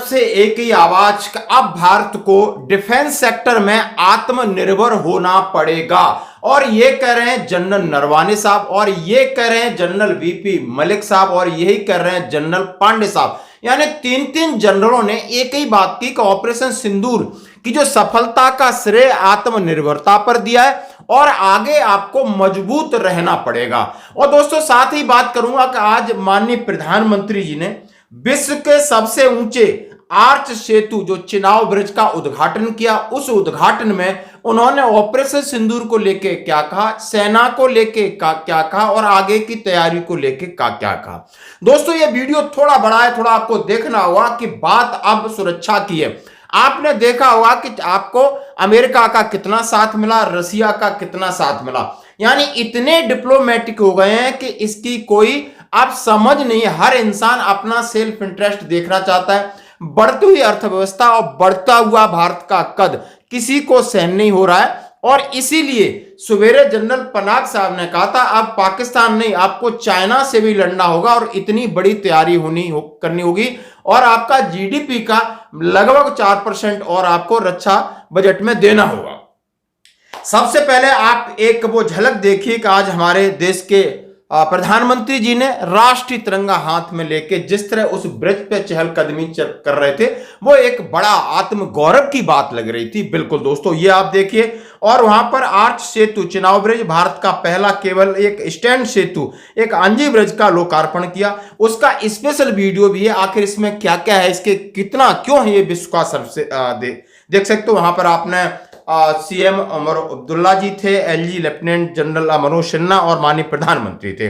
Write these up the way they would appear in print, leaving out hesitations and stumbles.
तरफ से एक ही आवाज का अब भारत को डिफेंस सेक्टर में आत्मनिर्भर होना पड़ेगा। और ये कह रहे हैं जनरल नरवाने साहब, और ये कह रहे हैं जनरल वीपी मलिक साहब, और यही कर रहे हैं जनरल पांडे साहब। यानी तीन तीन जनरलों ने एक ही बात की कि ऑपरेशन सिंदूर की जो सफलता का श्रेय आत्मनिर्भरता पर दिया है और आगे आपको मजबूत रहना पड़ेगा। और दोस्तों साथ ही बात करूंगा कि आज माननीय प्रधानमंत्री जी ने विश्व के सबसे ऊंचे आर्च सेतु जो चिनाव ब्रिज का उद्घाटन किया। उस उद्घाटन में उन्होंने ऑपरेशन सिंदूर को लेके क्या कहा, सेना को लेके क्या कहा और आगे की तैयारी को लेके क्या कहा। दोस्तों ये वीडियो थोड़ा बड़ा है, थोड़ा आपको देखना होगा कि बात अब सुरक्षा की है। आपने देखा होगा कि आपको अमेरिका का कितना साथ मिला, रसिया का कितना साथ मिला, यानी इतने डिप्लोमेटिक हो गए हैं कि इसकी कोई आप समझ नहीं। हर इंसान अपना सेल्फ इंटरेस्ट देखना चाहता है। बढ़ती हुई अर्थव्यवस्था और बढ़ता हुआ भारत का कद किसी को सहन नहीं हो रहा है और इसीलिए सवेरे जनरल पनाग साहब ने कहा था अब पाकिस्तान नहीं, आपको चाइना से भी लड़ना होगा और इतनी बड़ी तैयारी करनी होगी और आपका जीडीपी का लगभग 4% और आपको रक्षा बजट में देना होगा। सबसे पहले आप एक वो झलक देखिए कि आज हमारे देश के प्रधानमंत्री जी ने राष्ट्रीय तिरंगा हाथ में लेके जिस तरह उस ब्रिज पे चहलकदमी कर रहे थे, वो एक बड़ा आत्म गौरव की बात लग रही थी। बिल्कुल दोस्तों ये आप देखिए। और वहां पर आर्च सेतु चिनाव ब्रिज, भारत का पहला केवल एक स्टैंड सेतु, एक अंजी ब्रिज का लोकार्पण किया। उसका स्पेशल वीडियो भी है। आखिर इसमें क्या क्या है, इसके कितना क्यों है ये विश्व का सबसे देख सकते हो। वहां पर आपने सीएम उमर अब्दुल्ला जी थे, LG lieutenant general Manoj Sinha और माननीय प्रधानमंत्री थे।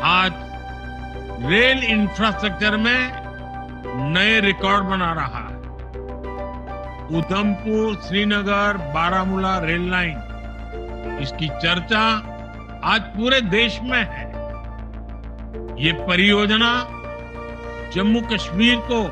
आज रेल इंफ्रास्ट्रक्चर में नए रिकॉर्ड बना रहा है। उधमपुर श्रीनगर बारामूला रेल लाइन, इसकी चर्चा आज पूरे देश में है। ये परियोजना जम्मू कश्मीर को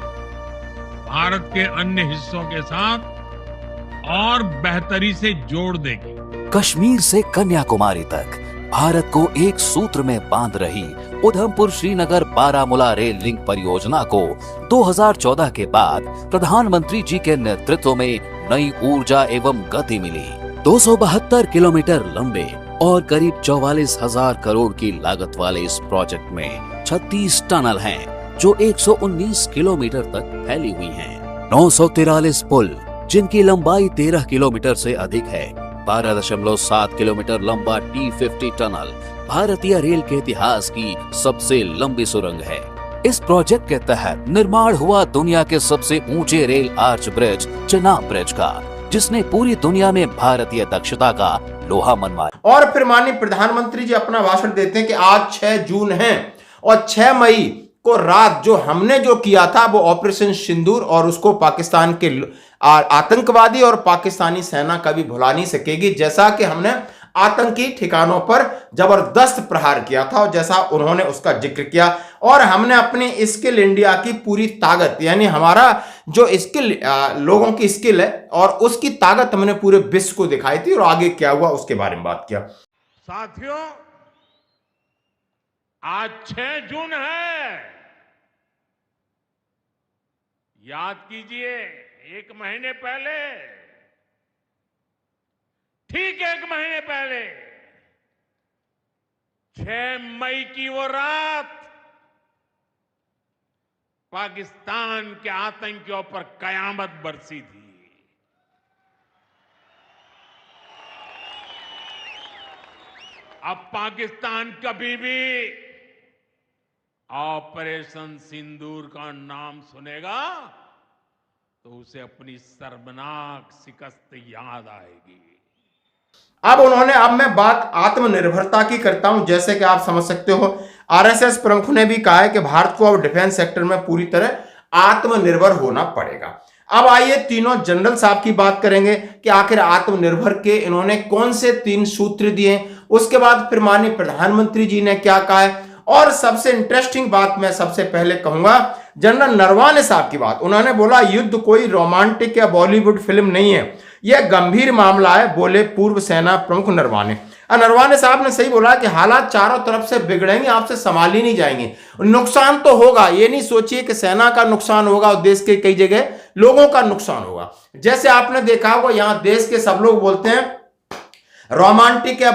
भारत के अन्य हिस्सों के साथ और बेहतरी से जोड़ देगी। कश्मीर से कन्याकुमारी तक भारत को एक सूत्र में बांध रही उधमपुर श्रीनगर बारामूला रेल लिंक परियोजना को 2014 के बाद प्रधानमंत्री जी के नेतृत्व में नई ऊर्जा एवं गति मिली। 272 किलोमीटर लंबे और करीब 44,000 करोड़ की लागत वाले इस प्रोजेक्ट में 36 टनल हैं, जो 119 किलोमीटर तक फैली हुई हैं। 943 पुल, जिनकी लंबाई 13 किलोमीटर से अधिक है। 12.7 किलोमीटर लंबा T50 टनल भारतीय रेल के इतिहास की सबसे लंबी सुरंग है। इस प्रोजेक्ट के तहत निर्माण हुआ दुनिया के सबसे ऊंचे rail arch bridge Chenab bridge का, जिसने पूरी दुनिया में भारतीय दक्षता का लोहा मनवाया। और फिर माननीय प्रधानमंत्री जी अपना भाषण देते हैं कि आज 6 जून है और 6 मई को रात जो हमने जो किया था वो ऑपरेशन सिंदूर, और उसको पाकिस्तान के आतंकवादी और पाकिस्तानी सेना कभी भुला नहीं सकेगी। जैसा कि हमने आतंकी ठिकानों पर जबरदस्त प्रहार किया था और जैसा उन्होंने उसका जिक्र किया, और हमने अपनी स्किल इंडिया की पूरी ताकत, यानी हमारा जो स्किल लोगों की स्किल है और उसकी ताकत हमने पूरे विश्व को दिखाई थी, और आगे क्या हुआ उसके बारे में बात किया। साथियों, आज 6 जून है। याद कीजिए, एक महीने पहले, ठीक 1 महीने पहले 6 मई की वो रात पाकिस्तान के आतंकियों पर कयामत बरसी थी। अब पाकिस्तान कभी भी ऑपरेशन सिंदूर का नाम सुनेगा तो उसे अपनी शर्मनाक शिकस्त याद आएगी। अब मैं बात आत्मनिर्भरता की करता हूं। जैसे कि आप समझ सकते हो, आरएसएस प्रमुख ने भी कहा है कि भारत को अब डिफेंस सेक्टर में पूरी तरह आत्मनिर्भर होना पड़ेगा। अब आइए तीनों जनरल साहब की बात करेंगे कि आखिर आत्मनिर्भर के इन्होंने कौन से 3 सूत्र दिए। उसके बाद फिर माननीय प्रधानमंत्री जी ने क्या कहा है और सबसे इंटरेस्टिंग बात मैं सबसे पहले कहूंगा जनरल नरवाने साहब की बात। उन्होंने बोला युद्ध कोई रोमांटिक या बॉलीवुड फिल्म नहीं है, यह गंभीर मामला है, बोले पूर्व सेना प्रमुख नरवाने। नरवाने साहब ने सही बोला कि हालात चारों तरफ से बिगड़ेंगे, आपसे संभाली नहीं जाएंगे, नुकसान तो होगा। ये नहीं सोचिए कि सेना का नुकसान होगा और देश के कई जगह लोगों का नुकसान होगा। जैसे आपने देखा होगा यहां देश के सब लोग बोलते हैं रोमांटिक या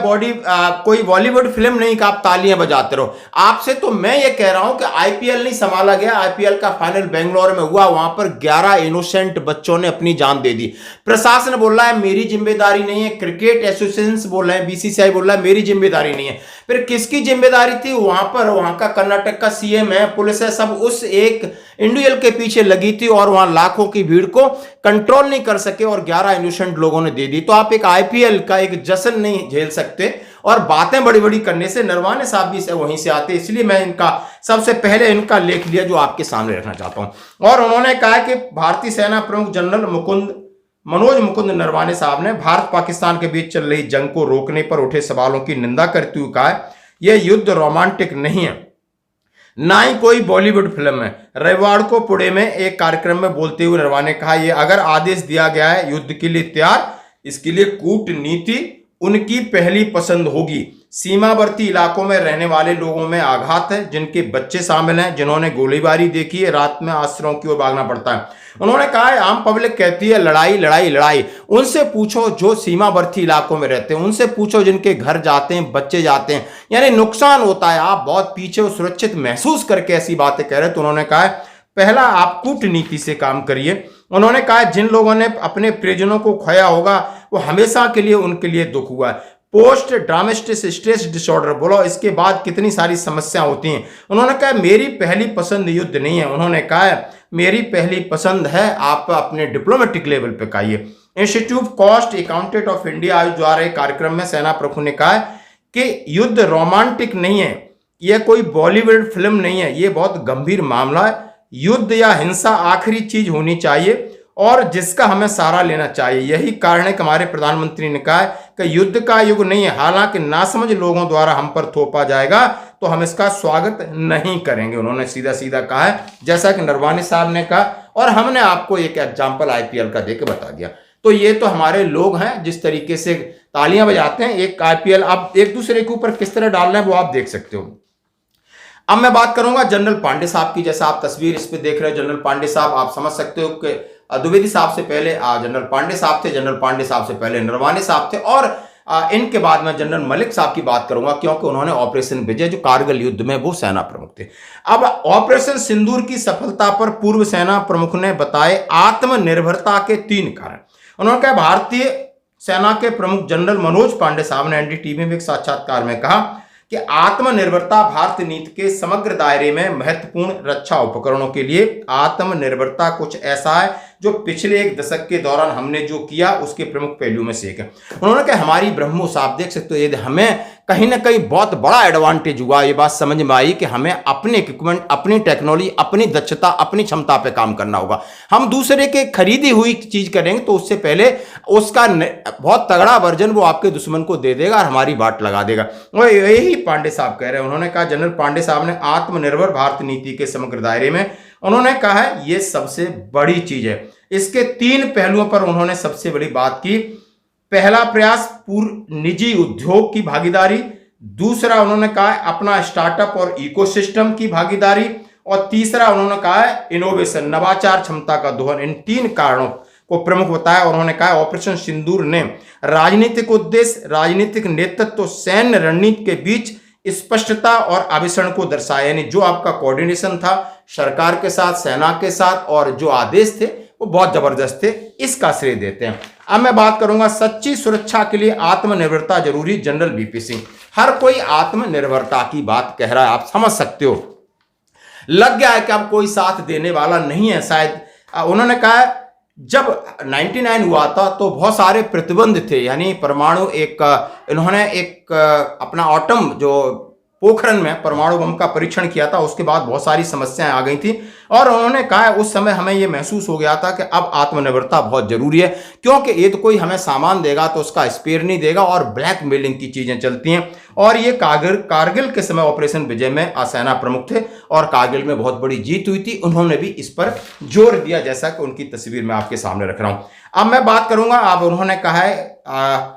कोई बॉलीवुड फिल्म नहीं कि आप तालियां बजाते रहो। आपसे तो मैं ये कह रहा हूं कि आईपीएल नहीं संभाला गया, आईपीएल का फाइनल बेंगलोर में हुआ, वहां पर 11 इनोसेंट बच्चों ने अपनी जान दे दी। प्रशासन बोल रहा है मेरी जिम्मेदारी नहीं है, क्रिकेट एसोसिएशन बोल रहे हैं, बीसीसीआई बोल रहा है मेरी जिम्मेदारी नहीं है। फिर किसकी जिम्मेदारी थी? वहां का कर्नाटक का सीएम है, पुलिस है, सब उस एक इंडिविजुअल के पीछे लगी थी और वहां लाखों की भीड़ को कंट्रोल नहीं कर सके और 11 इनोसेंट लोगों ने दे दी। तो आप एक आईपीएल का एक जश्न नहीं झेल सकते और बातें बड़ी बड़ी करने से नरवाने साहब भी वहीं से आते, इसलिए मैं इनका सबसे पहले इनका लेख लिया जो आपके सामने रखना चाहता हूं। और उन्होंने कहा कि भारतीय सेना प्रमुख जनरल मनोज मुकुंद नरवाने साहब ने भारत पाकिस्तान के बीच चल रही जंग को रोकने पर उठे सवालों की निंदा करते हुए कहा यह युद्ध रोमांटिक नहीं है, ना ही कोई बॉलीवुड फिल्म है। रविवार को पुणे में एक कार्यक्रम में बोलते हुए नरवाने कहा यह अगर आदेश दिया गया है युद्ध के लिए तैयार, इसके लिए कूटनीति उनकी पहली पसंद होगी। सीमावर्ती इलाकों में रहने वाले लोगों में आघात है, जिनके बच्चे शामिल हैं, जिन्होंने गोलीबारी देखी है, रात में आश्रयों की ओर भागना पड़ता है। उन्होंने कहा है आम पब्लिक कहती है लड़ाई लड़ाई लड़ाई, उनसे पूछो जो सीमावर्ती इलाकों में रहते हैं, उनसे पूछो जिनके घर जाते हैं, बच्चे जाते हैं, यानी नुकसान होता है। आप बहुत पीछे और सुरक्षित महसूस करके ऐसी बातें कह रहे हैं। तो उन्होंने कहा है पहला आप कूटनीति से काम करिए। उन्होंने कहा जिन लोगों ने अपने प्रियजनों को खोया होगा वो हमेशा के लिए उनके लिए दुख हुआ है। पोस्ट ट्रॉमेटिक स्ट्रेस डिसऑर्डर बोलो, इसके बाद कितनी सारी समस्या होती हैं। उन्होंने कहा मेरी पहली पसंद युद्ध नहीं है। उन्होंने कहा मेरी पहली पसंद है आप अपने डिप्लोमेटिक लेवल पे कहिए। Institute cost accountant of India आयोजित जा रहे कार्यक्रम में सेना प्रमुख ने कहा कि युद्ध रोमांटिक नहीं है, यह कोई बॉलीवुड फिल्म नहीं है, यह बहुत गंभीर मामला है। युद्ध या हिंसा आखिरी चीज होनी चाहिए और जिसका हमें सहारा लेना चाहिए। यही कारण है कि हमारे प्रधानमंत्री ने कहा है कि युद्ध का युग नहीं है, हालांकि नासमझ लोगों द्वारा हम पर थोपा जाएगा तो हम इसका स्वागत नहीं करेंगे। उन्होंने सीधा सीधा कहा है, जैसा कि नरवाने साहब ने कहा और हमने आपको एक एग्जाम्पल आईपीएल का देकर बता दिया। तो ये तो हमारे लोग हैं जिस तरीके से तालियां बजाते हैं। एक आईपीएल अब एक दूसरे के ऊपर किस तरह डाल रहे हैं वो आप देख सकते हो। अब मैं बात करूंगा जनरल पांडे साहब की। जैसा आप तस्वीर इस पे देख रहे हो, जनरल पांडे साहब, आप समझ सकते हो कि द्विवेदी साहब से पहले जनरल पांडे साहब थे, जनरल पांडे साहब से पहले नरवाने साहब थे और इनके बाद मैं जनरल मलिक साहब की बात करूंगा क्योंकि उन्होंने ऑपरेशन विजय जो कारगिल युद्ध में वो सेना प्रमुख थे। अब ऑपरेशन सिंदूर की सफलता पर पूर्व सेना प्रमुख ने बताए आत्मनिर्भरता के 3 कारण। उन्होंने कहा भारतीय सेना के प्रमुख जनरल मनोज पांडे साहब ने एनडीटीवी में एक साक्षात्कार में कहा कि आत्मनिर्भरता भारत नीति के समग्र दायरे में महत्वपूर्ण रक्षा उपकरणों के लिए आत्मनिर्भरता कुछ ऐसा है जो पिछले 1 दशक के दौरान हमने जो किया उसके प्रमुख पहलू में से एक है। उन्होंने कहा हमारी ब्रह्मोस आप देख सकते हो, ये हमें कहीं ना कहीं बहुत बड़ा एडवांटेज हुआ। ये बात समझ में आई कि हमें अपने इक्विपमेंट, अपनी टेक्नोलॉजी, अपनी दक्षता, अपनी क्षमता पे काम करना होगा। हम दूसरे के खरीदी हुई चीज करेंगे तो उससे पहले उसका बहुत तगड़ा वर्जन वो आपके दुश्मन को दे देगा और हमारी बाट लगा देगा। और यही पांडे साहब कह रहे हैं। उन्होंने कहा जनरल पांडे साहब ने आत्मनिर्भर भारत नीति के समग्र दायरे में उन्होंने कहा है ये सबसे बड़ी चीज है। इसके 3 पहलुओं पर उन्होंने सबसे बड़ी बात की। पहला प्रयास पूर्ण निजी उद्योग की भागीदारी, दूसरा उन्होंने कहा अपना स्टार्टअप और इकोसिस्टम की भागीदारी और तीसरा उन्होंने कहा है इनोवेशन, नवाचार क्षमता का दोहन। इन 3 कारणों को प्रमुख बताया। उन्होंने कहा ऑपरेशन सिंदूर ने राजनीतिक उद्देश्य, राजनीतिक नेतृत्व, सैन्य रणनीति के बीच स्पष्टता और आविष्करण को दर्शाया। यानी जो आपका कोऑर्डिनेशन था सरकार के साथ, सेना के साथ और जो आदेश थे वो बहुत जबरदस्त थे, इसका श्रेय देते हैं। अब मैं बात करूंगा सच्ची सुरक्षा के लिए आत्मनिर्भरता जरूरी, जनरल वीपी सिंह। हर कोई आत्मनिर्भरता की बात कह रहा है, आप समझ सकते हो। लग गया है कि अब कोई साथ देने वाला नहीं है शायद। उन्होंने कहा जब 99 हुआ था तो बहुत सारे प्रतिबंध थे, यानी परमाणु इन्होंने एक अपना एटम जो पोखरण में परमाणु बम का परीक्षण किया था, उसके बाद बहुत सारी समस्याएं आ गई थी और उन्होंने कहा उस समय हमें यह महसूस हो गया था कि अब आत्मनिर्भरता बहुत जरूरी है, क्योंकि ये तो कोई हमें सामान देगा तो उसका स्पेयर नहीं देगा और ब्लैकमेलिंग की चीजें चलती हैं। और ये कारगिल के समय ऑपरेशन विजय में सेना प्रमुख थे और कारगिल में बहुत बड़ी जीत हुई थी, उन्होंने भी इस पर जोर दिया, जैसा कि उनकी तस्वीर मैं आपके सामने रख रहा हूं। अब मैं बात करूंगा, अब उन्होंने कहा है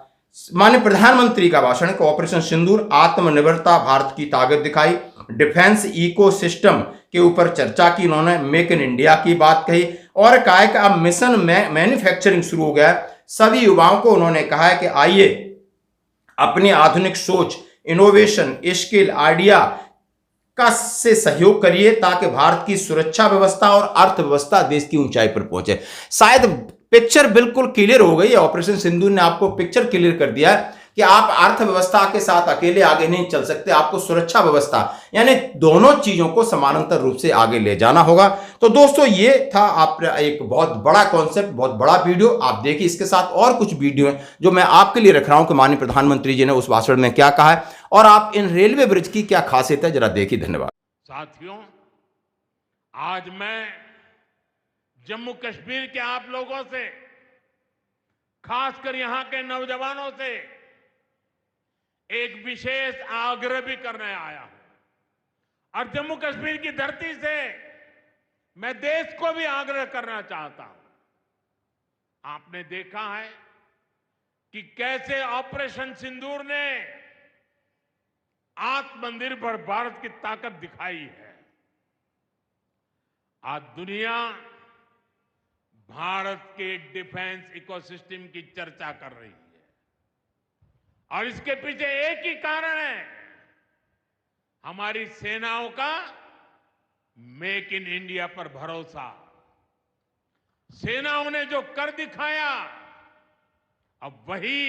माननीय प्रधानमंत्री का भाषण को ऑपरेशन सिंदूर आत्मनिर्भरता भारत की ताकत दिखाई, डिफेंस इकोसिस्टम के ऊपर चर्चा की, उन्होंने मेक इन इंडिया की बात कही और कहा कि अब मिशन मैन्युफैक्चरिंग शुरू हो गया। सभी युवाओं को उन्होंने कहा है कि आइए अपनी आधुनिक सोच, इनोवेशन, स्किल, आइडिया का से सहयोग करिए ताकि भारत की सुरक्षा व्यवस्था और अर्थव्यवस्था देश की ऊंचाई पर पहुंचे। शायद पिक्चर बिल्कुल क्लियर हो गई। ऑपरेशन सिंदूर ने आपको पिक्चर क्लियर कर दिया है कि आप अर्थव्यवस्था के साथ अकेले आगे नहीं चल सकते, आपको सुरक्षा व्यवस्था यानी दोनों चीजों को समानांतर रूप से आगे ले जाना होगा। तो दोस्तों ये था आप एक बहुत बड़ा कॉन्सेप्ट, बहुत बड़ा वीडियो आप देखिए। इसके साथ और कुछ वीडियो हैं जो मैं आपके लिए रख रहा हूं कि माननीय प्रधानमंत्री जी ने उस भाषण में क्या कहा है और आप इन रेलवे ब्रिज की क्या खासियत है, जरा देखिए। धन्यवाद। साथियों, आज मैं जम्मू कश्मीर के आप लोगों से, खासकर यहां के नौजवानों से एक विशेष आग्रह भी करने आया हूं और जम्मू कश्मीर की धरती से मैं देश को भी आग्रह करना चाहता हूं। आपने देखा है कि कैसे ऑपरेशन सिंदूर ने आत्मनिर्भर भारत की ताकत दिखाई है। आज दुनिया भारत के डिफेंस इकोसिस्टम की चर्चा कर रही है और इसके पीछे एक ही कारण है, हमारी सेनाओं का मेक इन इंडिया पर भरोसा। सेनाओं ने जो कर दिखाया, अब वही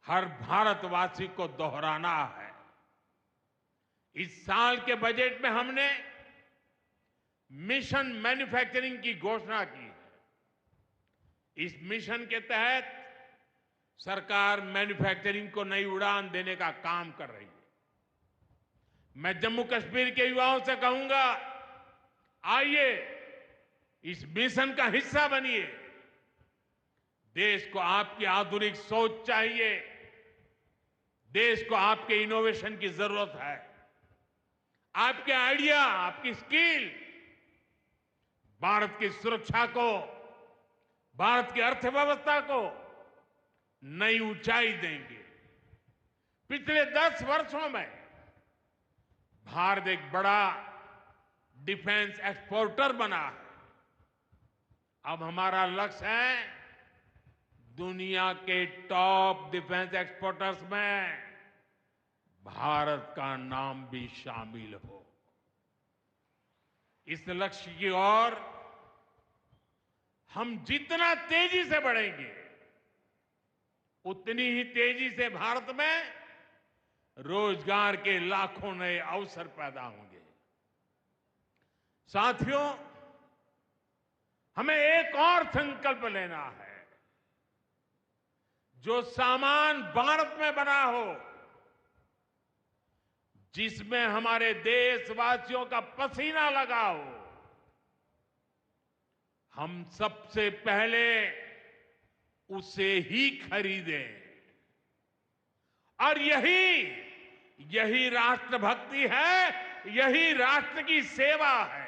हर भारतवासी को दोहराना है। इस साल के बजट में हमने मिशन मैन्युफैक्चरिंग की घोषणा की है। इस मिशन के तहत सरकार मैन्युफैक्चरिंग को नई उड़ान देने का काम कर रही है। मैं जम्मू कश्मीर के युवाओं से कहूंगा, आइए इस मिशन का हिस्सा बनिए। देश को आपकी आधुनिक सोच चाहिए, देश को आपके इनोवेशन की जरूरत है। आपके आइडिया, आपकी स्किल भारत की सुरक्षा को, भारत की अर्थव्यवस्था को नई ऊंचाई देंगे। पिछले 10 वर्षों में भारत एक बड़ा डिफेंस एक्सपोर्टर बना है। अब हमारा लक्ष्य है दुनिया के टॉप डिफेंस एक्सपोर्टर्स में भारत का नाम भी शामिल हो। इस लक्ष्य की ओर हम जितना तेजी से बढ़ेंगे, उतनी ही तेजी से भारत में रोजगार के लाखों नए अवसर पैदा होंगे। साथियों, हमें एक और संकल्प लेना है, जो सामान भारत में बना हो, जिसमें हमारे देशवासियों का पसीना लगा हो, हम सबसे पहले उसे ही खरीदें। और यही राष्ट्रभक्ति है, यही राष्ट्र की सेवा है।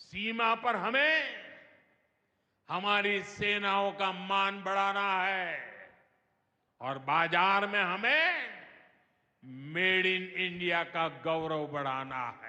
सीमा पर हमें हमारी सेनाओं का मान बढ़ाना है और बाजार में हमें मेड इन इंडिया का गौरव बढ़ाना है।